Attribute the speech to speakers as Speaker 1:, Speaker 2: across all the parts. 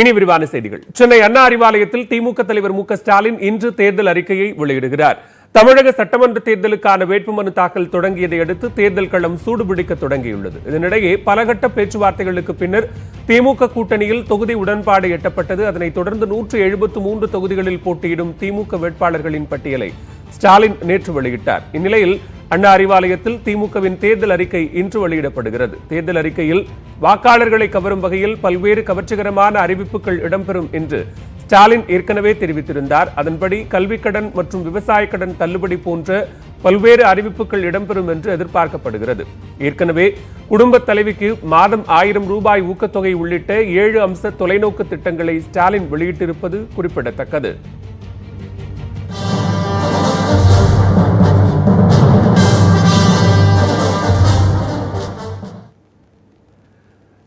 Speaker 1: இனி விரிவான செய்திகள். சென்னை அண்ணா அறிவாலயத்தில் திமுக தலைவர் மு.க. ஸ்டாலின் இன்று தேர்தல் அறிக்கையை வெளியிடுகிறார். தமிழக சட்டமன்ற தேர்தலுக்கான வேட்புமனு தாக்கல் தொடங்கியதை அடுத்து தேர்தல் களம் சூடுபிடிக்க தொடங்கியுள்ளது. இதனிடையே பலகட்ட பேச்சுவார்த்தைகளுக்கு பின்னர் திமுக கூட்டணியில் தொகுதி உடன்பாடு எட்டப்பட்டது. அதனைத் தொடர்ந்து 173 தொகுதிகளில் போட்டியிடும் திமுக வேட்பாளர்களின் பட்டியலை ஸ்டாலின் நேற்று வெளியிட்டார். இந்நிலையில் அண்ணா அறிவாலயத்தில் திமுகவின் தேர்தல் அறிக்கை இன்று வெளியிடப்படுகிறது. தேர்தல் அறிக்கையில் வாக்காளர்களை கவரும் வகையில் பல்வேறு கவர்ச்சிகரமான அறிவிப்புகள் இடம்பெறும் என்று ஸ்டாலின் ஏற்கனவே தெரிவித்திருந்தார். அதன்படி கல்விக் கடன் மற்றும் விவசாய கடன் தள்ளுபடி போன்ற பல்வேறு அறிவிப்புகள் இடம்பெறும் என்று எதிர்பார்க்கப்படுகிறது. ஏற்கனவே குடும்ப தலைவிக்கு மாதம் 1000 ரூபாய் ஊக்கத்தொகை உள்ளிட்ட 7 அம்ச தொலைநோக்கு திட்டங்களை ஸ்டாலின் வெளியிட்டிருப்பது குறிப்பிடத்தக்கது.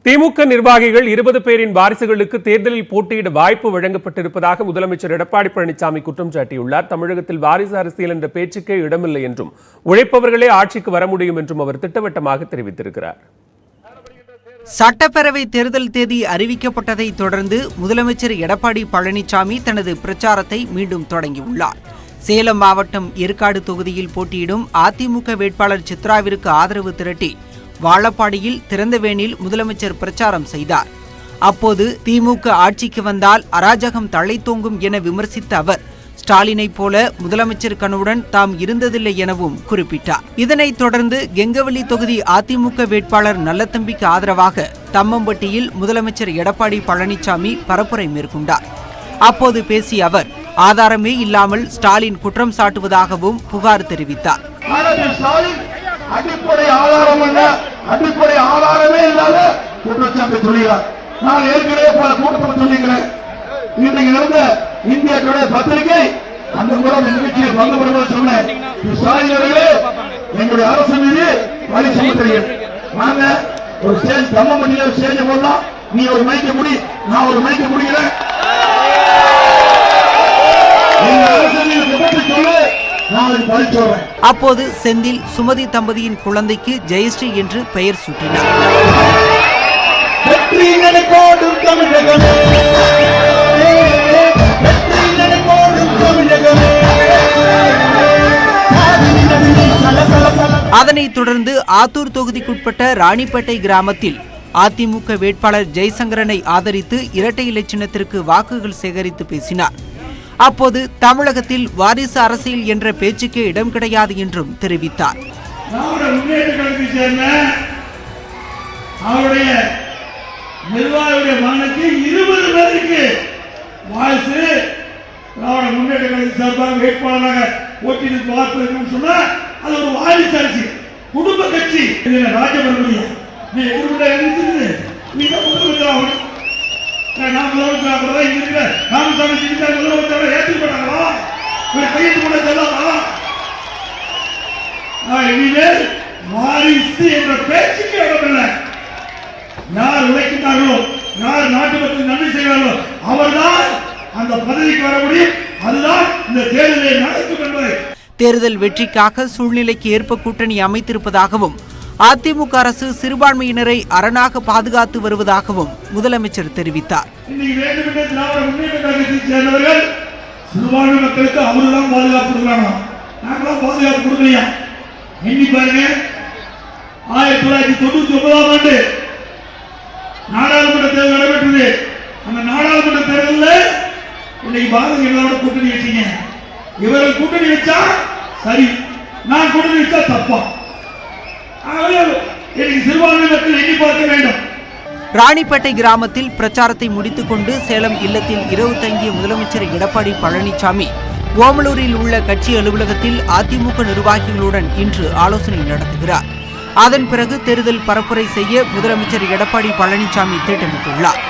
Speaker 1: திமுக நிர்வாகிகள் 20 பேரின் வாரிசுகளுக்கு தேர்தலில் போட்டியிட வாய்ப்பு வழங்கப்பட்டிருப்பதாக முதலமைச்சர் எடப்பாடி பழனிசாமி குற்றம் சாட்டியுள்ளார். தமிழகத்தில் வாரிசு அரசியல் என்ற பேச்சுக்கே இடமில்லை என்றும் உழைப்பவர்களே ஆட்சிக்கு வர முடியும் என்றும் அவர் திட்டவட்டமாக தெரிவித்திருக்கிறார்.
Speaker 2: சட்டப்பேரவை தேர்தல் தேதி அறிவிக்கப்பட்டதை தொடர்ந்து முதலமைச்சர் எடப்பாடி பழனிசாமி தனது பிரச்சாரத்தை மீண்டும் தொடங்கியுள்ளார். சேலம் மாவட்டம் ஏற்காடு தொகுதியில் போட்டியிடும் அதிமுக வேட்பாளர் சித்ராவிற்கு ஆதரவு திரட்டி வாழப்பாடியில் திறந்தவேனில் முதலமைச்சர் பிரச்சாரம் செய்தார். அப்போது திமுக ஆட்சிக்கு வந்தால் அராஜகம் தழைத்தோங்கும் என விமர்சித்த அவர் ஸ்டாலினை போல முதலமைச்சர் கனவுடன் தாம் இருந்ததில்லை எனவும் குறிப்பிட்டார். இதனைத் தொடர்ந்து கெங்கவல்லி தொகுதி அதிமுக வேட்பாளர் நல்லதம்பிக்கு ஆதரவாக தம்மம்பட்டியில் முதலமைச்சர் எடப்பாடி பழனிசாமி பரப்புரை மேற்கொண்டார். அப்போது பேசிய அவர் ஆதாரமே இல்லாமல் ஸ்டாலின் குற்றம் சாட்டுவதாகவும் புகார் தெரிவித்தார்.
Speaker 3: அடிப்படை ஆதாரம் என்ன? அடிப்படை ஆதாரமே இல்லாத குற்றச்சாட்டு சொல்லுகிறார். நான் ஏற்கனவே பல கூட்டத்தில் சொல்லிக்கிறேன். இன்றைக்கு நடந்த இந்திய பத்திரிகை அந்த கூட நிகழ்ச்சியில் பங்கு பெறுவது சொன்னேன். ஸ்டாலின் அவர்களே, எங்களுடைய அரசு மீது வழி சுமத்துறீர்கள். நாங்க ஒரு ஸ்டேஜ் தம்மம்பட்டியில ஸ்டேஜ் போடலாம். நீ ஒரு மைக்க முடி, நான் ஒரு மைக்க முடிகிறேன். எங்க அரசு மீது குற்றத்தை சொல்லு.
Speaker 2: அப்போது செந்தில் சுமதி தம்பதியின் குழந்தைக்கு ஜெயஸ்ரீ என்று பெயர் சூட்டினார். அதனைத் தொடர்ந்து ஆத்தூர் தொகுதிக்குட்பட்ட ராணிப்பேட்டை கிராமத்தில் அதிமுக வேட்பாளர் ஜெய்சங்கரனை ஆதரித்து இரட்டை இலை சின்னத்திற்கு வாக்குகள் சேகரித்து பேசினார். அப்போது தமிழகத்தில் வாரிசு அரசியல் என்ற பேச்சுக்கே இடம் கிடையாது என்றும் தெரிவித்தார்.
Speaker 3: அவருடைய நிர்வாகியுடைய மகனுக்கு 20 பேருக்கு வாரிசு திராவிட முன்னேற்ற கழகத்தின் சார்பாக வேட்பாளராக போட்டியிட்டு வாய்ப்பு சொன்னா அது ஒரு வாரிசு அரசியல், குடும்ப கட்சி. ராஜபரமுடியா நீ எதிர்கொண்டு நீங்க முதலமைச்சர் வாரிசு என்ற பேச்சுக்கு இடமில்லை. யார் உழைக்கிறார்களோ, யார் நாட்டு மக்களுக்கு நன்மை செய்கிறார்களோ அவர்தான் அந்த பதவிக்கு வர முடியும். அதுதான் இந்த தேர்தலில் நடக்கும் என்பதை
Speaker 2: தேர்தல் வெற்றிக்காக சூழ்நிலைக்கு ஏற்ப கூட்டணி அமைத்திருப்பதாகவும் அதிமுக அரசு சிறுபான்மையினரை அரணாக பாதுகாத்து வருவதாகவும் முதலமைச்சர் தெரிவித்தார்.
Speaker 3: சிறுபான்மை மக்களுக்கு அவர்தான் பாதுகாப்பு கொடுக்கறாங்க, நாங்களாம் பாதுகாப்பு கொடுக்கலையா? எண்ணி பாருங்க, 1999ஆம் ஆண்டு நாடாளுமன்ற தேர்தல் நடைபெற்றது. அந்த நாடாளுமன்ற தேர்தலில் இன்னைக்கு பாரதிய ஜனதாவோட கூட்டணி வச்சீங்க. இவர்கள் கூட்டணி வச்சா சரி, நான் கூட்டணி வச்சா தப்பா?
Speaker 2: ராணிப்பேட்டை கிராமத்தில் பிரச்சாரத்தை முடித்துக் கொண்டு சேலம் இல்லத்தில் இரவு தங்கிய முதலமைச்சர் எடப்பாடி பழனிசாமி ஓமலூரில் உள்ள கட்சி அலுவலகத்தில் அதிமுக நிர்வாகிகளுடன் இன்று ஆலோசனை நடத்துகிறார். அதன் பிறகு தேர்தல் பரப்புரை செய்ய முதலமைச்சர் எடப்பாடி பழனிசாமி திட்டமிட்டுள்ளார்.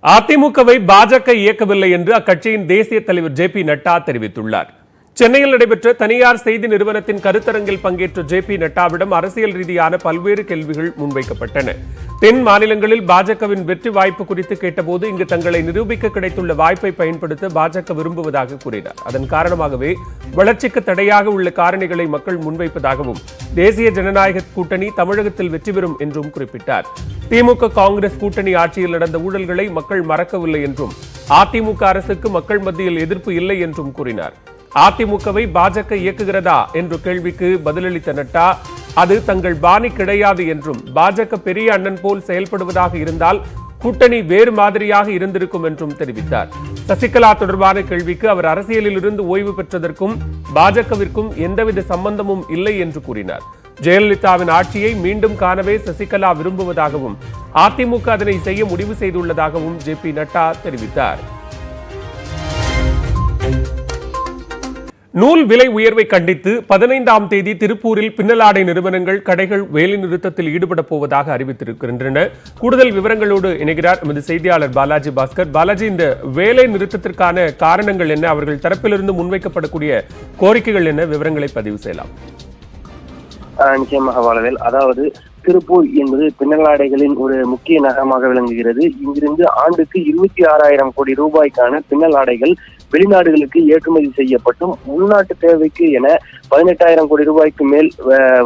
Speaker 1: அதிமுகவை பாஜக இயக்கவில்லை என்று அக்கட்சியின் தேசிய தலைவர் ஜே.பி. நட்டா தெரிவித்துள்ளார். சென்னையில் நடைபெற்ற தனியார் செய்தி நிறுவனத்தின் கருத்தரங்கில் பங்கேற்ற ஜே.பி. நட்டாவிடம் அரசியல் ரீதியான பல்வேறு கேள்விகள் முன்வைக்கப்பட்டன. தென் மாநிலங்களில் பாஜகவின் வெற்றி வாய்ப்பு குறித்து கேட்டபோது இங்கு தங்களை நிரூபிக்க கிடைத்துள்ள வாய்ப்பை பயன்படுத்த பாஜக விரும்புவதாக கூறினார். அதன் காரணமாகவே வளர்ச்சிக்கு தடையாக உள்ள காரணிகளை மக்கள் முன்வைப்பதாகவும் தேசிய ஜனநாயக கூட்டணி தமிழகத்தில் வெற்றி பெறும் என்றும் குறிப்பிட்டார். திமுக காங்கிரஸ் கூட்டணி ஆட்சியில் நடந்த ஊழல்களை மக்கள் மறக்கவில்லை என்றும் அதிமுக அரசுக்கு மக்கள் மத்தியில் எதிர்ப்பு இல்லை என்றும் கூறினார். அதிமுகவை பாஜக இயக்குகிறதா என்ற கேள்விக்கு பதிலளித்த நட்டா, அது தங்கள் பாணி கிடையாது என்றும் பாஜக பெரிய அண்ணன் போல் செயல்படுவதாக இருந்தால் கூட்டணி வேறு மாதிரியாக இருந்திருக்கும் என்றும் தெரிவித்தார். சசிகலா தொடர்பான கேள்விக்கு அவர் அரசியலில் இருந்து ஓய்வு பெற்றதற்கும் பாஜகவிற்கும் எந்தவித சம்பந்தமும் இல்லை என்று கூறினார். ஜெயலலிதாவின் ஆட்சியை மீண்டும் காணவே சசிகலா விரும்புவதாகவும் அதிமுக அதனை செய்ய முடிவு செய்துள்ளதாகவும் ஜே.பி. நட்டா தெரிவித்தார். நூல் விலை உயர்வை கண்டித்து 15ஆம் தேதி திருப்பூரில் பின்னலாடை நிறுவனங்கள் கடைகள் வேலைநிறுத்தத்தில் ஈடுபட போவதாக அறிவித்திருக்கின்றன. கூடுதல் விவரங்களோடு இணைகிறார் எமது செய்தியாளர் பாலாஜி பாஸ்கர். பாலாஜி, இந்த வேலை நிறுத்தத்திற்கான காரணங்கள் என்ன? அவர்கள் தரப்பிலிருந்து முன்வைக்கப்படக்கூடிய கோரிக்கைகள் என்ன? விவரங்களை பதிவு செய்யலாம்.
Speaker 4: நிச்சயமாக வாழ்வேல். அதாவது திருப்பூர் என்பது பின்னலாடைகளின் ஒரு முக்கிய நகரமாக விளங்குகிறது. இங்கிருந்து ஆண்டுக்கு 26,000 கோடி ரூபாய்க்கான பின்னல் ஆடைகள் வெளிநாடுகளுக்கு ஏற்றுமதி செய்யப்பட்டும் உள்நாட்டு தேவைக்கு என 18,000 கோடி ரூபாய்க்கு மேல்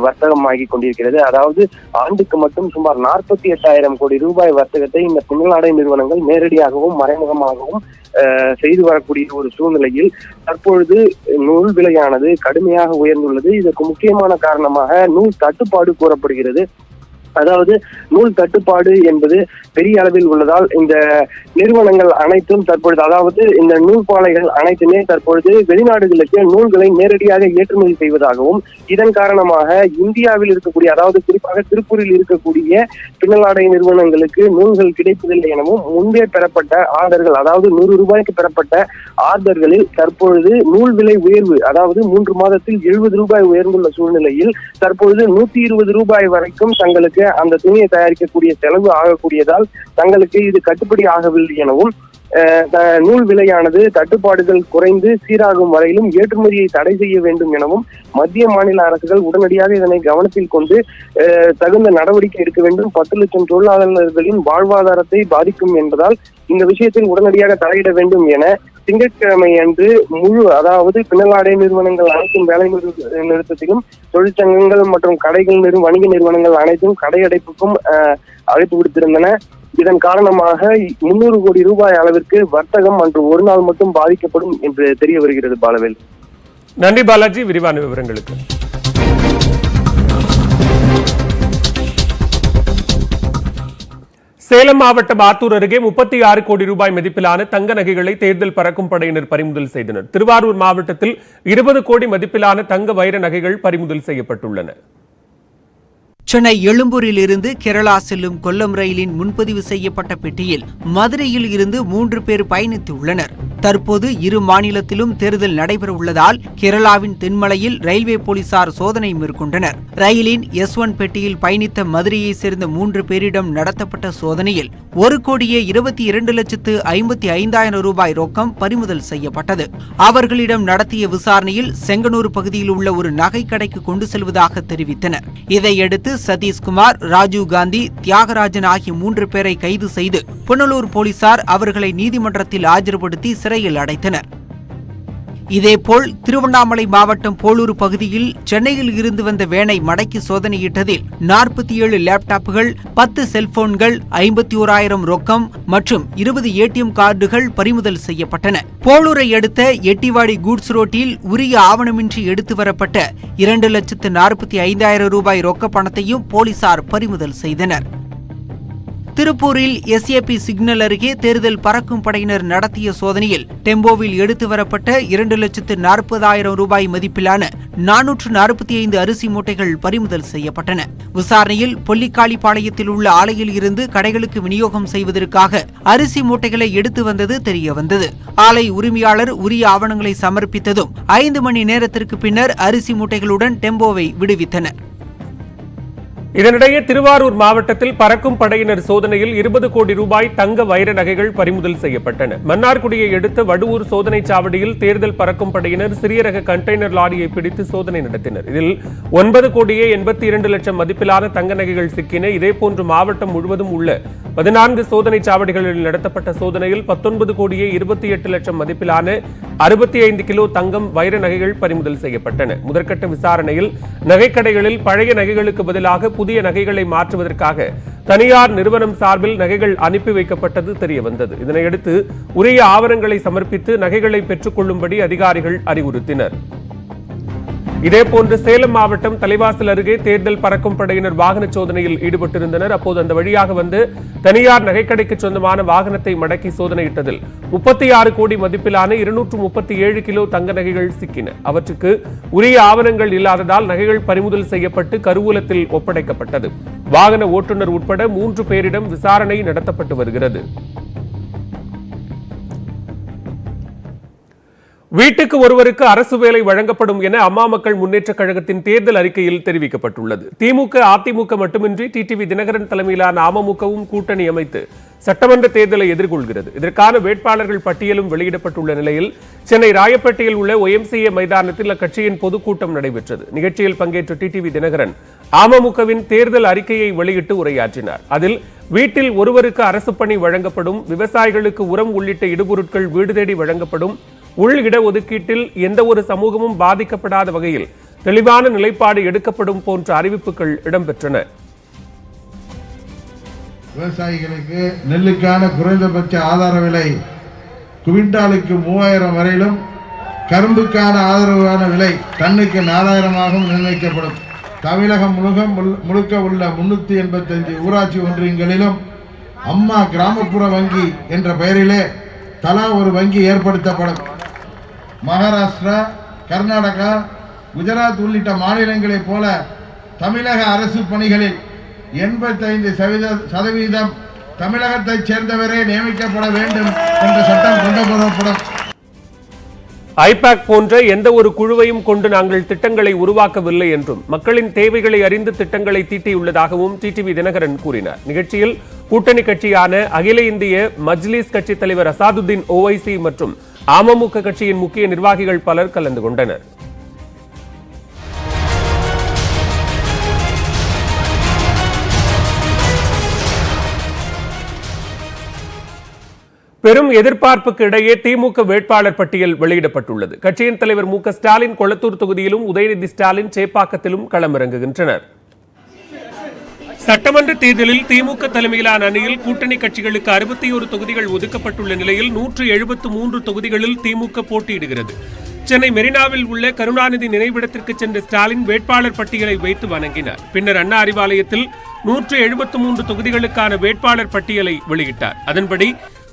Speaker 4: வர்த்தகமாகி கொண்டிருக்கிறது. அதாவது ஆண்டுக்கு மட்டும் சுமார் 48,000 கோடி ரூபாய் வர்த்தகத்தை இந்த பின்னலாடை நிறுவனங்கள் நேரடியாகவும் மறைமுகமாகவும் செய்து வரக்கூடிய ஒரு சூழ்நிலையில் தற்பொழுது நூல் விலையானது கடுமையாக உயர்ந்துள்ளது. இதற்கு முக்கியமான காரணமாக நூல் தட்டுப்பாடு கூறப்படுகிறது. அதாவது நூல் தட்டுப்பாடு என்பது பெரிய அளவில் உள்ளதால் இந்த நிறுவனங்கள் அனைத்தும் தற்பொழுது, அதாவது இந்த நூல் பாலைகள் அனைத்துமே தற்பொழுது வெளிநாடுகளுக்கு நூல்களை நேரடியாக ஏற்றுமதி செய்வதாகவும் இதன் காரணமாக இந்தியாவில் இருக்கக்கூடிய, அதாவது குறிப்பாக திருப்பூரில் இருக்கக்கூடிய பின்னலாடை நிறுவனங்களுக்கு நூல்கள் கிடைப்பதில்லை எனவும் முன்பே பெறப்பட்ட ஆர்டர்கள், அதாவது 100 ரூபாய்க்கு பெறப்பட்ட ஆர்டர்களில் தற்பொழுது நூல் விலை உயர்வு, அதாவது 3 மாதத்தில் 70 ரூபாய் உயர்ந்துள்ள சூழ்நிலையில் தற்பொழுது 120 ரூபாய் வரைக்கும் தங்களுக்கு அந்த துணியை தயாரிக்கக்கூடிய செலவு ஆகக்கூடியதால் தங்களுக்கு இது கட்டுப்படி ஆகவில்லை எனவும் நூல் விலையானது தட்டுப்பாடுகள் குறைந்து சீராகும் வரையிலும் ஏற்றுமதியை தடை செய்ய வேண்டும் எனவும் மத்திய மாநில அரசுகள் உடனடியாக இதனை கவனத்தில் கொண்டு தகுந்த நடவடிக்கை எடுக்க வேண்டும். 10 லட்சம் தொழிலாளர்களின் வாழ்வாதாரத்தை பாதிக்கும் என்பதால் இந்த விஷயத்தில் உடனடியாக தலையிட வேண்டும் என திங்கட்கிழமை அன்று அதாவது பின்னலாடை நிறுவனங்கள் அனைத்தும் வேலை நிறுத்தத்திலும் தொழிற்சங்கங்கள் மற்றும் கடைகள் வணிக நிறுவனங்கள் அனைத்தும் கடையடைப்புக்கும் அழைப்பு விடுத்திருந்தன. இதன் காரணமாக 300 கோடி ரூபாய் அளவிற்கு வர்த்தகம் அன்று ஒரு நாள் மட்டும் பாதிக்கப்படும் என்று தெரிய வருகிறது. பாலவேல்,
Speaker 1: நன்றி பாலாஜி, விரிவான விவரங்களுக்கு. சேலம் மாவட்டம் ஆத்தூர் அருகே 36 கோடி ரூபாய் மதிப்பிலான தங்க நகைகளை தேர்தல் பறக்கும் படையினர் பறிமுதல் செய்தனர். திருவாரூர் மாவட்டத்தில் 20 கோடி மதிப்பிலான தங்க வைர நகைகள் பறிமுதல் செய்யப்பட்டுள்ளன.
Speaker 2: சென்னை எழும்பூரில் இருந்து கேரளா செல்லும் கொல்லம் ரயிலின் முன்பதிவு செய்யப்பட்ட பெட்டியில் மதுரையில் இருந்து 3 பேர் பயணித்துள்ளனர். தற்போது இரு மாநிலத்திலும் தேர்தல் நடைபெற உள்ளதால் கேரளாவின் தென்மலையில் ரயில்வே போலீசார் சோதனை மேற்கொண்டனர். ரயிலின் S1 பெட்டியில் பயணித்த மதுரையை சேர்ந்த 3 பேரிடம் நடத்தப்பட்ட சோதனையில் 1,22,55,000 ரூபாய் ரொக்கம் பறிமுதல் செய்யப்பட்டது. அவர்களிடம் நடத்திய விசாரணையில் செங்கனூர் பகுதியில் உள்ள ஒரு நகை கடைக்கு கொண்டு செல்வதாக தெரிவித்தனர். இதையடுத்து சதீஷ்குமார், ராஜீவ் காந்தி, தியாகராஜன் ஆகிய 3 பேரை கைது செய்து புனலூர் போலீசார் அவர்களை நீதிமன்றத்தில் ஆஜர்படுத்தி சிறையில் அடைத்தனர். இதேபோல் திருவண்ணாமலை மாவட்டம் போலூர் பகுதியில் சென்னையில் இருந்து வந்த வேனை மடக்கி சோதனையிட்டதில் 47 லேப்டாப்புகள், 10 செல்போன்கள், 51,000 ரொக்கம் மற்றும் 20 ATM கார்டுகள் பறிமுதல் செய்யப்பட்டன. போலூரை அடுத்த எட்டிவாடி கூட்ஸ் ரோட்டில் உரிய ஆவணமின்றி எடுத்து வரப்பட்ட 2,45,000 ரூபாய் ரொக்க பணத்தையும் போலீசார் பறிமுதல் செய்தனர். திருப்பூரில் SAP சிக்னல் அருகே தேர்தல் பறக்கும் படையினர் நடத்திய சோதனையில் டெம்போவில் எடுத்து வரப்பட்ட 2,40,000 ரூபாய் மதிப்பிலான 445 அரிசி மூட்டைகள் பறிமுதல் செய்யப்பட்டன. விசாரணையில் பொல்லிக்காளிப்பாளையத்தில் உள்ள ஆலையில் இருந்து கடைகளுக்கு விநியோகம் செய்வதற்காக அரிசி மூட்டைகளை எடுத்து வந்தது தெரியவந்தது. ஆலை உரிமையாளர் உரிய ஆவணங்களை சமர்ப்பித்ததும் 5 மணி நேரத்திற்கு பின்னர் அரிசி மூட்டைகளுடன் டெம்போவை விடுவித்தனர்.
Speaker 1: இதனிடையே திருவாரூர் மாவட்டத்தில் பறக்கும் படையினர் சோதனையில் 20 கோடி ரூபாய் தங்க வைர நகைகள் பறிமுதல் செய்யப்பட்டன. மன்னார்குடியை அடுத்த வடுவூர் சோதனை சாவடியில் தேர்தல் பறக்கும் படையினர் சிறிய ரக கண்டெய்னர் லாரியை பிடித்து சோதனை நடத்தினர். இதில் 9 கோடியே 82 லட்சம் மதிப்பிலான தங்க நகைகள் சிக்கின. இதேபோன்று மாவட்டம் முழுவதும் உள்ள 14 சோதனை சாவடிகளில் நடத்தப்பட்ட சோதனையில் 19 கோடியே 28 லட்சம் மதிப்பிலான 65 கிலோ தங்கம் வைர நகைகள் பறிமுதல் செய்யப்பட்டன. முதற்கட்ட விசாரணையில் நகைக்கடைகளில் பழைய நகைகளுக்கு பதிலாக புதிய நகைகளை மாற்றுவதற்காக தனியார் நிறுவனம் சார்பில் நகைகள் அனுப்பி வைக்கப்பட்டது தெரியவந்தது. இதனையடுத்து உரிய ஆவணங்களை சமர்ப்பித்து நகைகளை பெற்றுக் கொள்ளும்படி அதிகாரிகள் அறிவுறுத்தினர். இதேபோன்று சேலம் மாவட்டம் தலைவாசல் அருகே தேர்தல் பறக்கும் படையினர் வாகன சோதனையில் ஈடுபட்டிருந்தனர். அப்போது அந்த வழியாக வந்து தனியார் நகைக்கடைக்கு சொந்தமான வாகனத்தை மடக்கி சோதனையிட்டதில் 36 கோடி மதிப்பிலான 237 கிலோ தங்க நகைகள் சிக்கின. அவற்றுக்கு உரிய ஆவணங்கள் இல்லாததால் நகைகள் பறிமுதல் செய்யப்பட்டு கருவூலத்தில் ஒப்படைக்கப்பட்டது. வாகன ஓட்டுநர் உட்பட 3 பேரிடம் விசாரணை நடத்தப்பட்டு வருகிறது. வீட்டுக்கு ஒருவருக்கு அரசு வேலை வழங்கப்படும் என அம்மா மக்கள் முன்னேற்ற கழகத்தின் தேர்தல் அறிக்கையில் தெரிவிக்கப்பட்டுள்ளது. திமுக, அதிமுக மட்டுமின்றி டிடிவி தினகரன் தலைமையிலான அமமுகவும் கூட்டணி அமைத்து சட்டமன்ற தேர்தலை எதிர்கொள்கிறது. இதற்கான வேட்பாளர்கள் பட்டியலும் வெளியிடப்பட்டுள்ள நிலையில் சென்னை ராயப்பேட்டையில் உள்ள OMCA மைதானத்தில் அக்கட்சியின் பொதுக்கூட்டம் நடைபெற்றது. நிகழ்ச்சியில் பங்கேற்ற டிடிவி தினகரன் அமமுகவின் தேர்தல் அறிக்கையை வெளியிட்டு உரையாற்றினார். அதில் வீட்டில் ஒருவருக்கு அரசு பணி வழங்கப்படும், விவசாயிகளுக்கு உரம் உள்ளிட்ட இடுபொருட்கள் வீடு தேடி வழங்கப்படும், உள் இடஒதுக்கீட்டில் எந்த ஒரு சமூகமும் பாதிக்கப்படாத வகையில் தெளிவான நிலைப்பாடு எடுக்கப்படும் போன்ற அறிவிப்புகள் இடம்பெற்றன.
Speaker 5: விவசாயிகளுக்கு நெல்லுக்கான குறைந்தபட்ச ஆதார விலை குவிண்டாலுக்கு 3000 வரையிலும், கரும்புக்கான ஆதரவான விலை டன்னுக்கு 4000 நிர்ணயிக்கப்படும். தமிழகம் முழுக்க உள்ள 385 ஊராட்சி ஒன்றியங்களிலும் அம்மா கிராமப்புற வங்கி என்ற பெயரிலே தலா ஒரு வங்கி ஏற்படுத்தப்படும். மகாராஷ்டிரா, கர்நாடகா, குஜராத் உள்ளிட்ட மாநிலங்களைப் போல தமிழக அரசு பணிகளில் 85% தமிழகத்தைச் சேர்ந்தவரே நியமிக்கப்பட வேண்டும் என்ற சட்டம் கொண்டுவரப்படும்.
Speaker 1: ஐபாக் போன்ற எந்த ஒரு குழுவையும் கொண்டு நாங்கள் திட்டங்களை உருவாக்கவில்லை என்றும் மக்களின் தேவைகளை அறிந்து திட்டங்களை தீட்டியுள்ளதாகவும் டிடிவி தினகரன் கூறினார். நிகழ்ச்சியில் கூட்டணி கட்சியான அகில இந்திய மஜ்லிஸ் கட்சித் தலைவர் அசாதுதீன் ஓவைசி மற்றும் அமமுக கட்சியின் முக்கிய நிர்வாகிகள் பலர் கலந்து கொண்டனர். பெரும் எதிர்பார்ப்புக்கு இடையே திமுக வேட்பாளர் பட்டியல் வெளியிடப்பட்டுள்ளது. கட்சியின் தலைவர் மு க ஸ்டாலின் கொளத்தூர் தொகுதியிலும், உதயநிதி ஸ்டாலின் சேப்பாக்கத்திலும் களமிறங்குகின்றனர். சட்டமன்ற தேர்தலில் திமுக தலைமையிலான அணியில் கூட்டணி கட்சிகளுக்கு 61 தொகுதிகள் ஒதுக்கப்பட்டுள்ள நிலையில் 173 தொகுதிகளில் திமுக போட்டியிடுகிறது. சென்னை மெரினாவில் உள்ள கருணாநிதி நினைவிடத்திற்கு சென்ற ஸ்டாலின் வேட்பாளர் பட்டியலை வைத்து வணங்கினார். பின்னர் அண்ணா அறிவாலயத்தில் 173 தொகுதிகளுக்கான வேட்பாளர் பட்டியலை வெளியிட்டார். அதன்படி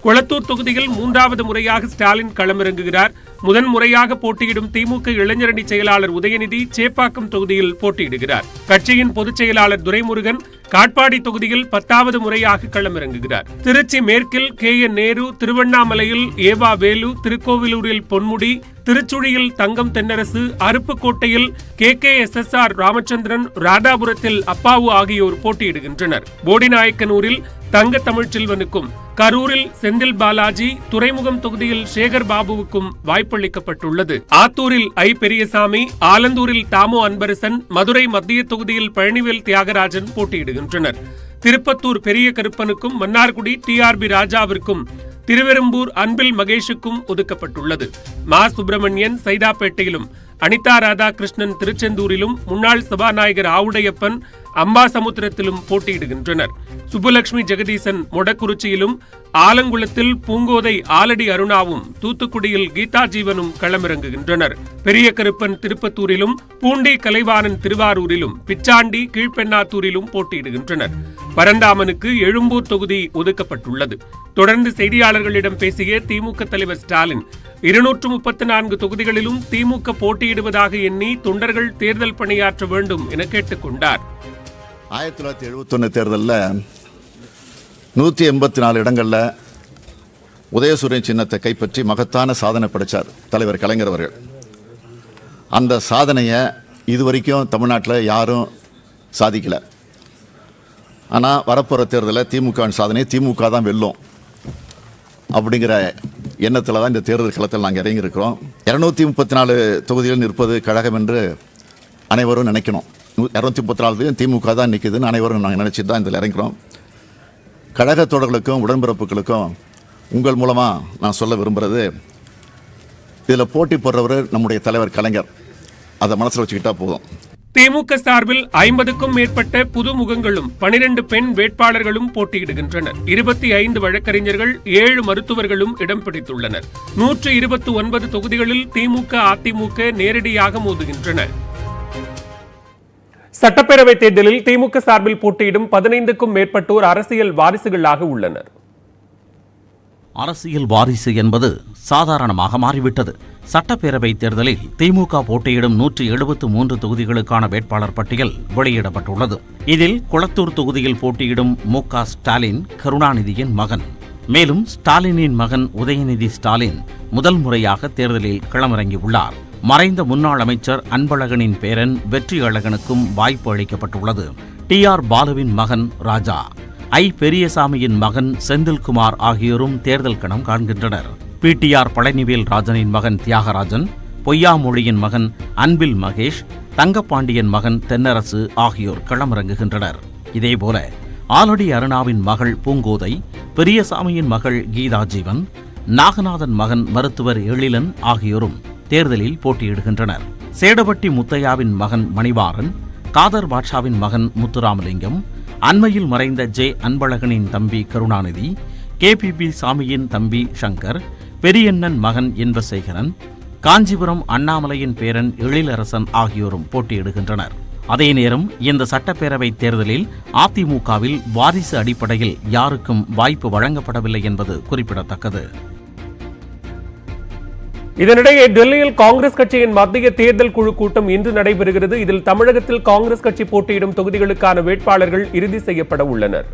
Speaker 1: கொளத்தூர் தொகுதியில் 3வது முறையாக ஸ்டாலின் களமிறங்குகிறார். முதன்முறையாக போட்டியிடும் திமுக இளைஞரணி செயலாளர் உதயநிதி சேப்பாக்கம் தொகுதியில் போட்டியிடுகிறார். கட்சியின் பொதுச் செயலாளர் துரைமுருகன் காட்பாடி தொகுதியில் 10வது முறையாக களமிறங்குகிறார். திருச்சி மேற்கில் KN நேரு, திருவண்ணாமலையில் ஏவா வேலு, திருக்கோவிலூரில் பொன்முடி, திருச்சுழியில் தங்கம் தென்னரசு, அருப்புக்கோட்டையில் KKSSR ராமச்சந்திரன், ராதாபுரத்தில் அப்பாவு ஆகியோர் போட்டியிடுகின்றனர். போடிநாயக்கனூரில் தங்க தமிழ்ச்செல்வனுக்கும், கரூரில் செந்தில் பாலாஜி, துறைமுகம் தொகுதியில் சேகர் பாபுவுக்கும் வாய்ப்பளிக்கப்பட்டுள்ளது. ஆத்தூரில் பெரியசாமி, ஆலந்தூரில் தாமோ அன்பரசன், மதுரை மத்திய தொகுதியில் பழனிவேல் தியாகராஜன் போட்டியிடுகின்றனர். திருப்பத்தூர் பெரிய கருப்பனுக்கும், மன்னார்குடி TRB ராஜாவிற்கும், திருவெரும்பூர் அன்பில் மகேஷுக்கும் ஒதுக்கப்பட்டுள்ளது. மா சுப்பிரமணியன் சைதாப்பேட்டையிலும், அனிதா ராதாகிருஷ்ணன் திருச்செந்தூரிலும், முன்னாள் சபாநாயகர் ஆவுடையப்பன் அம்பாசமுத்திரத்திலும் போட்டியிடுகின்றனர். சுப்புலட்சுமி ஜெகதீசன் மொடக்குறிச்சியிலும், ஆலங்குளத்தில் பூங்கோதை ஆலடி அருணாவும், தூத்துக்குடியில் கீதா ஜீவனும் களமிறங்குகின்றனர். பெரிய கருப்பன் திருப்பத்தூரிலும், பூண்டி கலைவாணன் திருவாரூரிலும், பிச்சாண்டி கீழ்பெண்ணாத்தூரிலும் போட்டியிடுகின்றனர். பரந்தாமனுக்கு எழும்பூர் தொகுதி ஒதுக்கப்பட்டுள்ளது. தொடர்ந்து செய்தியாளர்களிடம் பேசிய திமுக தலைவர் ஸ்டாலின் 234 தொகுதிகளிலும் திமுக போட்டியிடுவதாக எண்ணி தொண்டர்கள் தேர்தல் பணியாற்ற வேண்டும் என கேட்டுக் கொண்டார்.
Speaker 6: 1971 தேர்தலில் 184 இடங்கள்ல உதயசூரியன் சின்னத்தை கைப்பற்றி மகத்தான சாதனை படைச்சார் தலைவர் கலைஞர் அவர்கள். அந்த சாதனையை இதுவரைக்கும் தமிழ்நாட்டில் யாரும் சாதிக்கல. ஆனால் வரப்போகிற தேர்தலில் திமுகவின் சாதனை திமுக தான் வெல்லும் அப்படிங்கிற எண்ணத்தில் தான் இந்த தேர்தல் களத்தில் நாங்கள் இறங்கியிருக்கிறோம். 234 தொகுதிகள் நிற்பது கழகம் என்று அனைவரும் நினைக்கணும். 234 திமுக தான் நிற்குதுன்னு அனைவரும் நாங்கள் நினச்சி தான் இதில் இறங்கிறோம். கழக தோழர்களுக்கும் உடன்பிறப்புகளுக்கும் உங்கள் மூலமாக நான் சொல்ல விரும்புகிறது, இதில் போட்டி போடுறவர் நம்முடைய தலைவர் கலைஞர். அதை மனசில் வச்சுக்கிட்டா போதும்.
Speaker 1: திமுக சார்பில் 50க்கும் மேற்பட்ட புது முகங்களும் 12 பெண் வேட்பாளர்களும் போட்டியிடுகின்றனர். 25 வழக்கறிஞர்கள், 7 மருத்துவர்களும் இடம் பிடித்துள்ளனர். 129 தொகுதிகளில் திமுக அதிமுக நேரடியாக மோதுகின்றன. சட்டப்பேரவை தேர்தலில் திமுக சார்பில் போட்டியிடும் 15க்கும் மேற்பட்டோர் அரசியல் வாரிசுகளாக உள்ளனர்.
Speaker 7: அரசியல் வாரிசு என்பது சாதாரணமாக மாறிவிட்டது. சட்டப்பேரவை தேர்தலில் திமுக போட்டியிடும் 173 தொகுதிகளுக்கான வேட்பாளர் பட்டியல் வெளியிடப்பட்டுள்ளது. இதில் குளத்தூர் தொகுதியில் போட்டியிடும் மு.க. ஸ்டாலின் கருணாநிதியின் மகன். மேலும் ஸ்டாலினின் மகன் உதயநிதி ஸ்டாலின் முதல் முறையாக தேர்தலில் களமிறங்கியுள்ளார். மறைந்த முன்னாள் அமைச்சர் அன்பழகனின் பேரன் வெற்றி அழகனுக்கும் வாய்ப்பு அளிக்கப்பட்டுள்ளது. டி.ஆர். பாலுவின் மகன் ராஜா, ஐ. பெரியசாமியின் மகன் செந்தில்குமார் ஆகியோரும் தேர்தல் களம் காண்கின்றனர். பி.டி.ஆர். பழனிவேல் ராஜனின் மகன் தியாகராஜன், பொய்யாமொழியின் மகன் அன்பில் மகேஷ், தங்கப்பாண்டியன் மகன் தென்னரசு ஆகியோர் களமிறங்குகின்றனர். இதேபோல ஆலடி அருணாவின் மகள் பூங்கோதை, பெரியசாமியின் மகள் கீதா ஜீவன், நாகநாதன் மகன் மருத்துவர் எழிலன் ஆகியோரும் தேர்தலில் போட்டியிடுகின்றனர். சேடபட்டி முத்தையாவின் மகன் மணிவாரன், காதர் பாட்ஷாவின் மகன் முத்துராமலிங்கம், அண்மையில் மறைந்த ஜே. அன்பழகனின் தம்பி கருணாநிதி, கே.பி.பி. சாமியின் தம்பி சங்கர், பெரியண்ணன் மகன் இன்பசேகரன், காஞ்சிபுரம் அண்ணாமலையின் பேரன் எழிலரசன் ஆகியோரும் போட்டியிடுகின்றனர். அதே நேரம் இந்த சட்டப்பேரவை தேர்தலில் அதிமுகவில் வாரிசு அடிப்படையில் யாருக்கும் வாய்ப்பு வழங்கப்படவில்லை என்பது குறிப்பிடத்தக்கது.
Speaker 1: இதனிடையே டெல்லியில் காங்கிரஸ் கட்சியின் மத்திய தேர்தல் குழு கூட்டம் இன்று நடைபெறுகிறது. இதில் தமிழகத்தில் காங்கிரஸ் கட்சி போட்டியிடும் தொகுதிகளுக்கான வேட்பாளர்கள் இறுதி செய்யப்பட உள்ளனர்.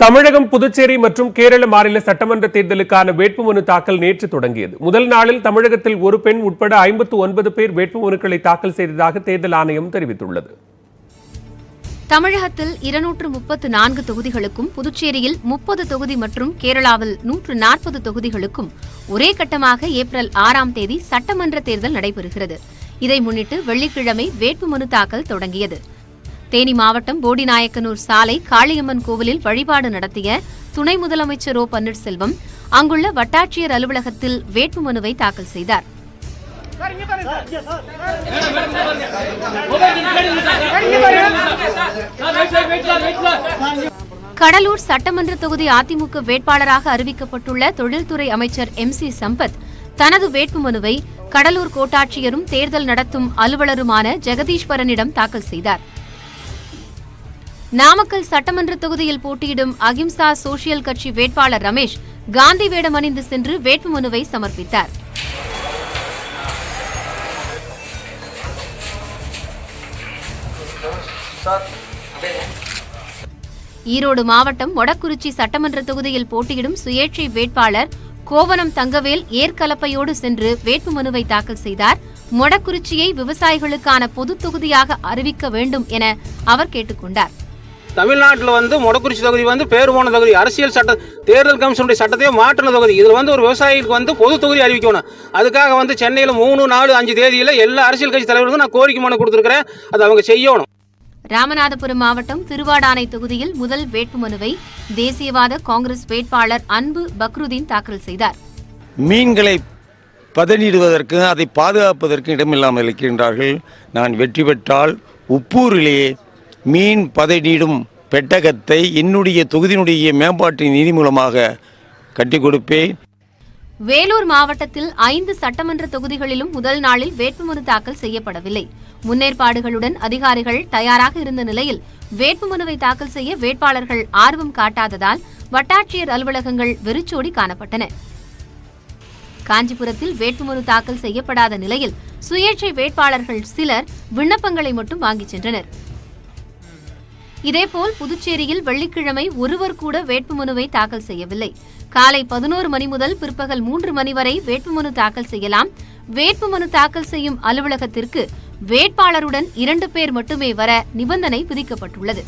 Speaker 1: தமிழகம், புதுச்சேரி மற்றும் கேரள மாநில சட்டமன்ற தேர்தலுக்கான வேட்புமனு தாக்கல் நேற்று தொடங்கியது. முதல் நாளில் தமிழகத்தில் ஒரு பெண் உட்பட 59 பேர் வேட்புமனுக்களை தாக்கல் செய்ததாக தேர்தல் ஆணையம் தெரிவித்துள்ளது.
Speaker 8: தமிழகத்தில் 234 தொகுதிகளுக்கும், புதுச்சேரியில் 30 தொகுதி மற்றும் கேரளாவில் 140 தொகுதிகளுக்கும் ஒரே கட்டமாக ஏப்ரல் 6ஆம் தேதி சட்டமன்ற தேர்தல் நடைபெறுகிறது. இதை முன்னிட்டு வெள்ளிக்கிழமை வேட்புமனு தாக்கல் தொடங்கியது. தேனி மாவட்டம் போடிநாயக்கனூர் சாலை காளியம்மன் கோவிலில் வழிபாடு நடத்திய துணை முதலமைச்சர் ஓ. பன்னீர்செல்வம் அங்குள்ள வட்டாட்சியர் அலுவலகத்தில் வேட்புமனுவை தாக்கல் செய்தார். கடலூர் சட்டமன்ற தொகுதி அதிமுக வேட்பாளராக அறிவிக்கப்பட்டுள்ள தொழில்துறை அமைச்சர் MC சம்பத் தனது வேட்புமனுவை கடலூர் கோட்டாட்சியரும் தேர்தல் நடத்தும் அலுவலருமான ஜெகதீஸ்வரனிடம் தாக்கல் செய்தார். நாமக்கல் சட்டமன்ற தொகுதியில் போட்டியிடும் அகிம்சா சோசியல் கட்சி வேட்பாளர் ரமேஷ் காந்தி வேடம் அணிந்து சென்று வேட்புமனுவை சமர்ப்பித்தார். ஈரோடு மாவட்டம் மொடக்குறிச்சி சட்டமன்ற தொகுதியில் போட்டியிடும் சுயேட்சை வேட்பாளர் கோவனம் தங்கவேல் ஏற்கலப்பையோடு சென்று வேட்புமனுவை தாக்கல் செய்தார். மொடக்குறிச்சியை விவசாயிகளுக்கான பொது தொகுதியாக அறிவிக்க வேண்டும் என அவர் கேட்டுக் கொண்டார்.
Speaker 9: தமிழ்நாட்டில் மொடக்குறிச்சி தொகுதி பேர் போன தொகுதி, அரசியல் சட்ட தேர்தல் கமிஷனுடைய சட்டத்தையே மாற்றின தொகுதி. இதில் ஒரு விவசாயிக்கு பொது தொகுதி அறிவிக்கணும். அதுக்காக சென்னையில் 3, 4, 5 தேதியில் எல்லா அரசியல் கட்சி தலைவர்களுக்கும் நான் கோரிக்கை மனு கொடுத்துருக்கிறேன். அது அவங்க செய்யணும்.
Speaker 8: ராமநாதபுரம் மாவட்டம் திருவாடானை தொகுதியில் முதல் வேட்புமனுவை தேசியவாத காங்கிரஸ் வேட்பாளர் அன்பு பக்ருதீன் தாக்கல் செய்தார்.
Speaker 10: மீன்களை பதனிடுவதற்கு, அதை பாதுகாப்பதற்கு இடமில்லாமல் இருக்கின்றார்கள். நான் வெற்றி பெற்றால் உப்பூரிலேயே மீன் பதனிடும் பெட்டகத்தை என்னுடைய தொகுதியினுடைய மேம்பாட்டு நிதி மூலமாக கட்டி கொடுப்பேன்.
Speaker 8: வேலூர் மாவட்டத்தில் 5 சட்டமன்ற தொகுதிகளிலும் முதல் நாளில் வேட்புமனு தாக்கல் செய்யப்படவில்லை. முன்னேற்பாடுகளுடன் அதிகாரிகள் தயாராக இருந்த நிலையில் வேட்புமனுவை தாக்கல் செய்ய வேட்பாளர்கள் ஆர்வம் காட்டாததால் வட்டாட்சியர் அலுவலகங்கள் வெறிச்சோடி காணப்பட்டன. காஞ்சிபுரத்தில் வேட்புமனு தாக்கல் செய்யப்படாத நிலையில் சுயேட்சை வேட்பாளர்கள் சிலர் விண்ணப்பங்களை மட்டும் வாங்கிச் சென்றனர். இதேபோல் புதுச்சேரியில் வெள்ளிக்கிழமை ஒருவர் கூட வேட்புமனுவை தாக்கல் செய்யவில்லை. காலை 11 மணி முதல் பிற்பகல் 3 மணி வரை வேட்புமனு தாக்கல் செய்யலாம். வேட்புமனு தாக்கல் செய்யும் அலுவலகத்திற்கு வேட்பாளருடன் 2 பேர் மட்டுமே வர நிபந்தனை விதிக்கப்பட்டுள்ளது.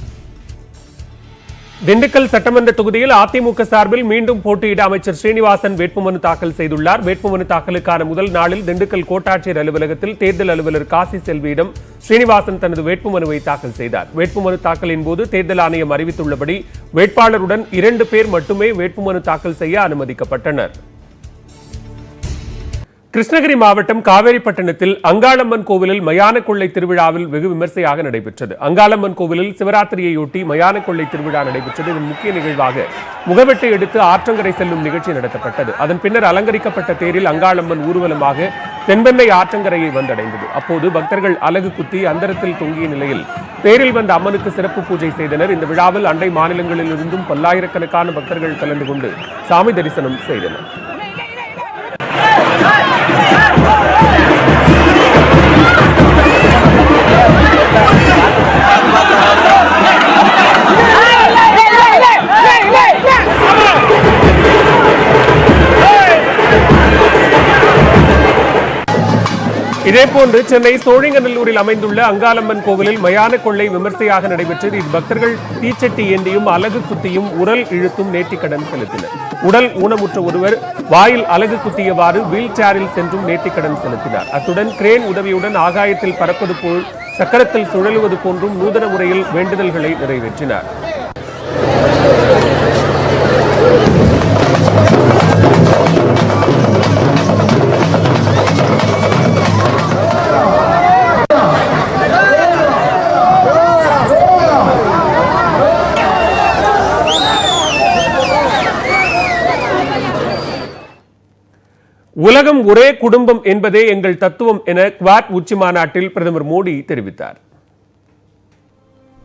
Speaker 1: திண்டுக்கல் சட்டமன்ற தொகுதியில் அதிமுக சார்பில் மீண்டும் போட்டியிட அமைச்சர் ஸ்ரீனிவாசன் வேட்புமனு தாக்கல் செய்துள்ளார். வேட்புமனு தாக்கலுக்கான முதல் நாளில் திண்டுக்கல் கோட்டாட்சியர் அலுவலகத்தில் தேர்தல் அலுவலர் காசி செல்வியிடம் ஸ்ரீனிவாசன் தனது வேட்புமனுவை தாக்கல் செய்தார். வேட்புமனு தாக்கலின் போது தேர்தல் ஆணையம் அறிவித்துள்ளபடி வேட்பாளருடன் 2 பேர் மட்டுமே வேட்புமனு தாக்கல் செய்ய அனுமதிக்கப்பட்டனர். கிருஷ்ணகிரி மாவட்டம் காவேரிப்பட்டினத்தில் அங்காளம்மன் கோவிலில் மயான கொள்ளை திருவிழாவில் வெகு விமர்சையாக நடைபெற்றது. அங்காளம்மன் கோவிலில் சிவராத்திரியையொட்டி மயான கொள்ளை திருவிழா நடைபெற்றது. இதன் முக்கிய நிகழ்வாக முகவெட்டை எடுத்து ஆற்றங்கரை செல்லும் நிகழ்ச்சி நடத்தப்பட்டது. அதன் பின்னர் அலங்கரிக்கப்பட்ட தேரில் அங்காளம்மன் ஊர்வலமாக தென்பெண்ணை ஆற்றங்கரையை வந்தடைந்தது. அப்போது பக்தர்கள் அலகு குத்தி அந்தரத்தில் தொங்கிய நிலையில் தேரில் வந்த அம்மனுக்கு சிறப்பு பூஜை செய்தனர். இந்த விழாவில் அண்டை மாநிலங்களில் இருந்தும் பல்லாயிரக்கணக்கான பக்தர்கள் கலந்து கொண்டு சாமி தரிசனம் செய்தனர். இதேபோன்று சென்னை சோழிங்கநல்லூரில் அமைந்துள்ள அங்காளம்மன் கோவிலில் மயான கொள்ளை விமர்சையாக நடைபெற்றது. இது பக்தர்கள் தீச்சட்டி ஏந்தியும் அலகு குத்தியும் உடல் இழுத்தும் நேர்த்திக்கடன் செலுத்தினர். உடல் ஊனமுற்ற ஒருவர் வாயில் அலகு குத்தியவாறு வீல் சேரில் சென்றும் நேர்த்திக்கடன் செலுத்தினார். அத்துடன் கிரேன் உதவியுடன் ஆகாயத்தில் பறப்பது போல் சக்கரத்தில் சுழலுவது போன்றும் நூதன முறையில் வேண்டுதல்களை நிறைவேற்றினார். உலகம் ஒரே குடும்பம் என்பதே எங்கள் தத்துவம் என குவாட் உச்சி மாநாட்டில் பிரதமர் மோடி தெரிவித்தார்.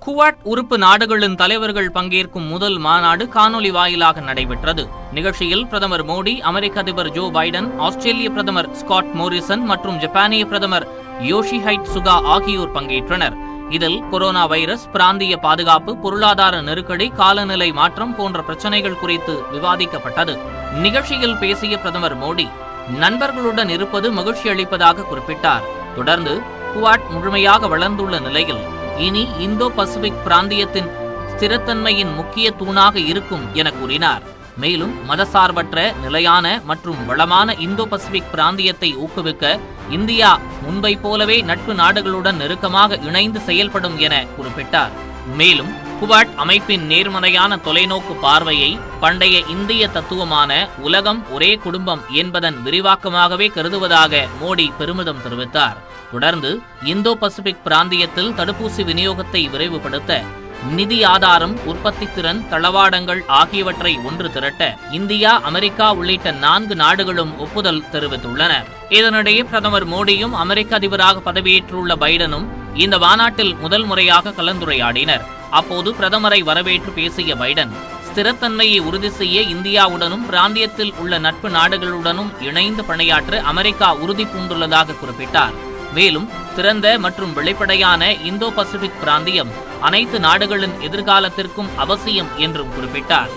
Speaker 11: குவாட் உறுப்பு நாடுகளின் தலைவர்கள் பங்கேற்கும் முதல் மாநாடு காணொலி வாயிலாக நடைபெற்றது. நிகழ்ச்சியில் பிரதமர் மோடி, அமெரிக்க அதிபர் ஜோ பைடன், ஆஸ்திரேலிய பிரதமர் ஸ்காட் மோரிசன் மற்றும் ஜப்பானிய பிரதமர் யோஷிஹைட் சுகா ஆகியோர் பங்கேற்றனர். இதில் கொரோனா வைரஸ், பிராந்திய பாதுகாப்பு, பொருளாதார நெருக்கடி, காலநிலை மாற்றம் போன்ற பிரச்சனைகள் குறித்து விவாதிக்கப்பட்டது. நிகழ்ச்சியில் பேசிய பிரதமர் மோடி, நண்பர்களுடன் இருப்பது மகிழ்ச்சி அளிப்பதாக குறிப்பிட்டார். தொடர்ந்து குவாட் முழுமையாக வளர்ந்துள்ள நிலையில் இனி இந்தோ பசிபிக் பிராந்தியத்தின் ஸ்திரத்தன்மையின் முக்கிய தூணாக இருக்கும் என கூறினார். மேலும் மதசார்பற்ற, நிலையான மற்றும் வளமான இந்தோ பசிபிக் பிராந்தியத்தை ஊக்குவிக்க இந்தியா முன்பை போலவே நட்பு நாடுகளுடன் நெருக்கமாக இணைந்து செயல்படும் என குறிப்பிட்டார். மேலும் குவாட் அமைப்பின் நேர்மறையான தொலைநோக்கு பார்வையை பண்டைய இந்திய தத்துவமான உலகம் ஒரே குடும்பம் என்பதன் விரிவாக்கமாகவே கருதுவதாக மோடி பெருமிதம் தெரிவித்தார். தொடர்ந்து இந்தோ பசிபிக் பிராந்தியத்தில் தடுப்பூசி விநியோகத்தை விரைவுபடுத்த நிதி ஆதாரம், உற்பத்தி திறன், தளவாடங்கள் ஆகியவற்றை ஒன்று திரட்ட இந்தியா, அமெரிக்கா உள்ளிட்ட 4 நாடுகளும் ஒப்புதல் தெரிவித்துள்ளன. இதனிடையே பிரதமர் மோடியும் அமெரிக்க அதிபராக பதவியேற்றுள்ள பைடனும் இந்த மாநாட்டில் முதல் முறையாக கலந்துரையாடினர். அப்போது பிரதமரை வரவேற்று பேசிய பைடன், ஸ்திரத்தன்மையை உறுதி செய்ய இந்தியாவுடனும் பிராந்தியத்தில் உள்ள நட்பு நாடுகளுடனும் இணைந்து பணியாற்ற அமெரிக்கா உறுதி பூண்டுள்ளதாக குறிப்பிட்டார். மேலும் திறந்த மற்றும் வெளிப்படையான இந்தோ பசிபிக் பிராந்தியம் அனைத்து நாடுகளின் எதிர்காலத்திற்கும் அவசியம் என்றும் குறிப்பிட்டார்.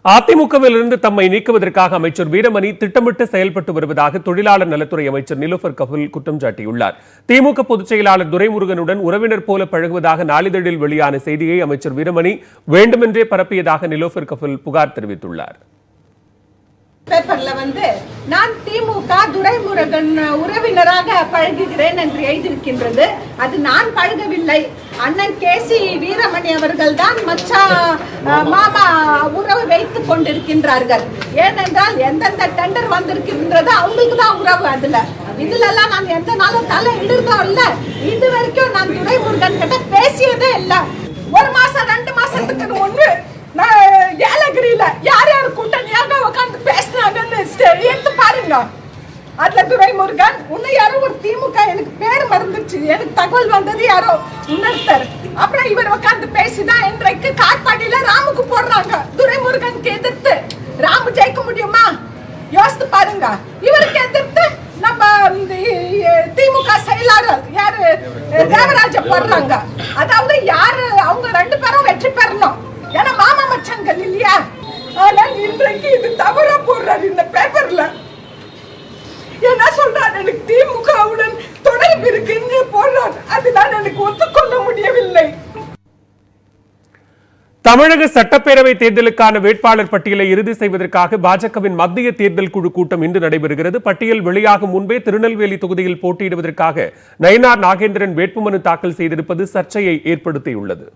Speaker 1: அதிமுகவில் இருந்து தம்மை நீக்குவதற்காக அமைச்சர் வீரமணி திட்டமிட்டு செயல்பட்டு வருவதாக தொழிலாளர் நலத்துறை அமைச்சர் நிலோஃபர் கபில் குற்றம் சாட்டியுள்ளார். திமுக பொதுச் செயலாளர் துரைமுருகனுடன் உறவினர் போல பழகுவதாக நாளிதழில் வெளியான செய்தியை அமைச்சர் வீரமணி வேண்டுமென்றே பரப்பியதாக நிலோஃபர் கபில் புகார் தெரிவித்துள்ளார்.
Speaker 12: பேப்பர்ல நான் திமுக துரைமுருகன் உறவினராக பழகுகிறேன் என்று எழுதியிருக்கின்றது. அது நான் பழகவில்லை. அண்ணன் கேசி வீரமணி அவர்கள் தான் மச்சா மாமா உறவு வைத்துக் கொண்டிருக்கின்றார்கள். ஏனென்றால் எந்தெந்த டெண்டர் வந்திருக்கின்றதோ அவங்களுக்கு தான் உறவு. இதுல எல்லாம் நான் எந்த நாளும் தலை இடுறதும் இல்ல. இது வரைக்கும் நான் துரைமுருகன் கிட்ட பேசியதே இல்ல. 1 மாசம் 2 மாசத்துக்கு முன்பு ஏலகிரியில யார் யார் கூட்டணியாக உட்காந்து பேசினாங்கன்னு எடுத்து பாருங்க. அதுல துரைமுருகன் உன்னை யாரோ ஒரு திமுக, எனக்கு பேர் மறந்துச்சு, எனக்கு தகவல் வந்தது யாரோ இன்னொருத்தர். அப்புறம் இவர் உட்காந்து பேசிதான் இன்றைக்கு காட்பாடியில ராமுக்கு போடுறாங்க. துரைமுருகனுக்கு எதிர்த்து ராமு ஜெயிக்க முடியுமா? யோசித்து பாருங்க. இவருக்கு எதிர்த்து நம்ம திமுக செயலாளர் யாரு தேவராஜ போடுறாங்க. அதாவது யாரு அவங்க 2 பேரும் வெற்றி பெறணும். ஏன்னா மாமா மச்சான்கள் இல்லையா? ஆனால் இன்றைக்கு இது தவறா போடுறாரு இந்த பேப்பர்ல. என்ன சொல்றாரு, எனக்கு திமுகவுடன் தொடர்பு இருக்குன்னு போடுறாரு. அதுதான் எனக்கு ஒத்துக்கொள்ள முடியவில்லை.
Speaker 1: தமிழக சட்டப்பேரவை தேர்தலுக்கான வேட்பாளர் பட்டியலை இறுதி செய்வதற்காக பாஜகவின் மத்திய தேர்தல் குழு கூட்டம் இன்று நடைபெறுகிறது. பட்டியல் வெளியாகும் முன்பே திருநெல்வேலி தொகுதியில் போட்டியிடுவதற்காக நயினார் நாகேந்திரன் வேட்புமனு தாக்கல் செய்திருப்பது சர்ச்சையை ஏற்படுத்தியுள்ளது.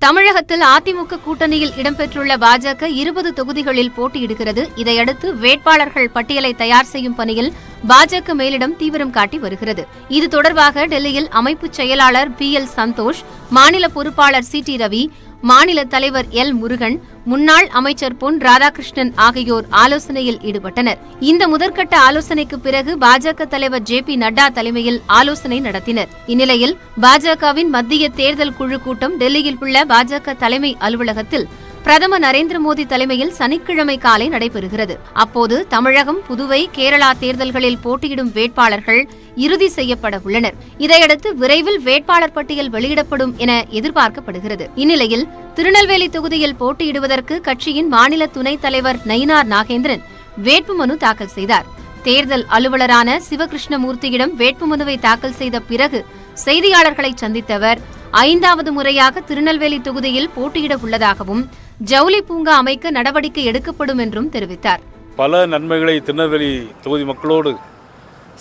Speaker 8: தமிழகத்தில் அதிமுக கூட்டணியில் இடம்பெற்றுள்ள பாஜக 20 தொகுதிகளில் போட்டியிடுகிறது. இதையடுத்து வேட்பாளர்கள் பட்டியலை தயார் செய்யும் பணியில் பாஜக மேலிடம் தீவிரம் காட்டி வருகிறது. இது தொடர்பாக டெல்லியில் அமைப்பு செயலாளர் PL சந்தோஷ், மாநில பொறுப்பாளர் CT ரவி, மாநில தலைவர் L முருகன், முன்னாள் அமைச்சர் பொன் ராதாகிருஷ்ணன் ஆகியோர் ஆலோசனையில் ஈடுபட்டனர். இந்த முதற்கட்ட ஆலோசனைக்கு பிறகு பாஜக தலைவர் JP நட்டா தலைமையில் ஆலோசனை நடத்தினர். இந்நிலையில் பாஜகவின் மத்திய தேர்தல் குழு கூட்டம் டெல்லியில் உள்ள பாஜக தலைமை அலுவலகத்தில் பிரதமர் நரேந்திர மோடி தலைமையில் சனிக்கிழமை காலை நடைபெறுகிறது. அப்போது தமிழகம், புதுவை, கேரளா தேர்தல்களில் போட்டியிடும் வேட்பாளர்கள் இறுதி செய்யப்பட உள்ளனர். இதையடுத்து விரைவில் வேட்பாளர் பட்டியல் வெளியிடப்படும் என எதிர்பார்க்கப்படுகிறது. இந்நிலையில் திருநெல்வேலி தொகுதியில் போட்டியிடுவதற்கு கட்சியின் மாநில துணைத் தலைவர் நயினார் நாகேந்திரன் வேட்புமனு தாக்கல் செய்தார். தேர்தல் அலுவலரான சிவகிருஷ்ணமூர்த்தியிடம் வேட்புமனுவை தாக்கல் செய்த பிறகு செய்தியாளர்களை சந்தித்த அவர் 5வது முறையாக திருநெல்வேலி தொகுதியில் போட்டியிட உள்ளதாகவும் ஜவுளி பூங்கா அமைக்க நடவடிக்கை எடுக்கப்படும் என்றும் தெரிவித்தார்.
Speaker 13: பல நன்மைகளை திருநெல்வேலி தொகுதி மக்களோடு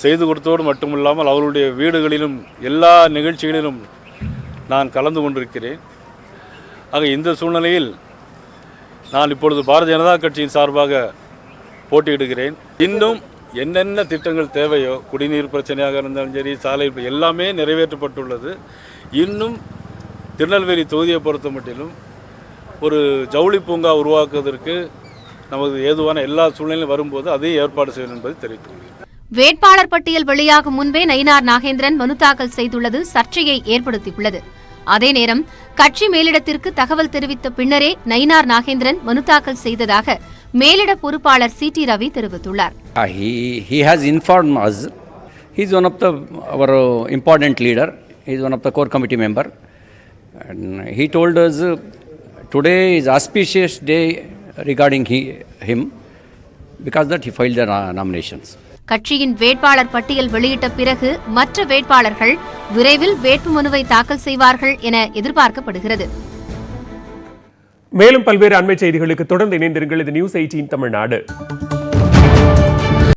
Speaker 13: செய்து கொடுத்தோடு மட்டுமில்லாமல் அவருடைய வீடுகளிலும் எல்லா நிகழ்ச்சிகளிலும் நான் கலந்து கொண்டிருக்கிறேன். ஆக இந்த சூழ்நிலையில் நான் இப்பொழுது பாரதிய ஜனதா கட்சியின் சார்பாக போட்டியிடுகிறேன். இன்னும் என்னென்ன திட்டங்கள் தேவையோ, குடிநீர் பிரச்சனையாக இருந்தாலும் சரி, சாலை எல்லாமே நிறைவேற்றப்பட்டுள்ளது. இன்னும் திருநெல்வேலி தொகுதியை பொறுத்த மட்டிலும் ஒரு ஜவுளி பூங்கா உருவாக்குவதற்கு நமது ஏதுவான எல்லா சூழ்நிலையும் வரும்போது அதை ஏற்பாடு செய்யும் என்பதை தெரிவித்துள்ளேன்.
Speaker 8: வேட்பாளர் பட்டியல் வெளியாகும் முன்பே நயினார் நாகேந்திரன் மனு தாக்கல் செய்துள்ளது சர்ச்சையை ஏற்படுத்தியுள்ளது. அதே நேரம் கட்சி மேலிடத்திற்கு தகவல் தெரிவித்த பின்னரே நயினார் நாகேந்திரன் மனு தாக்கல் செய்ததாக மேலிட பொறுப்பாளர் CT ரவி தெரிவித்துள்ளார்.
Speaker 14: He has informed us. He is one of our important leader. He is one of the core committee member. And he told us today is auspicious day regarding him because that he filed the nominations.
Speaker 8: கட்சியின் வேட்பாளர் பட்டியல் வெளியிட்ட பிறகு மற்ற வேட்பாளர்கள் விரைவில் வேட்புமனுவை தாக்கல் செய்வார்கள் என எதிர்பார்க்கப்படுகிறது.
Speaker 1: மேலும் பல்வேறு அண்மை செய்திகளுக்கு தொடர்ந்து இணைந்திருங்கள். இது நியூஸ் 18 தமிழ்நாடு.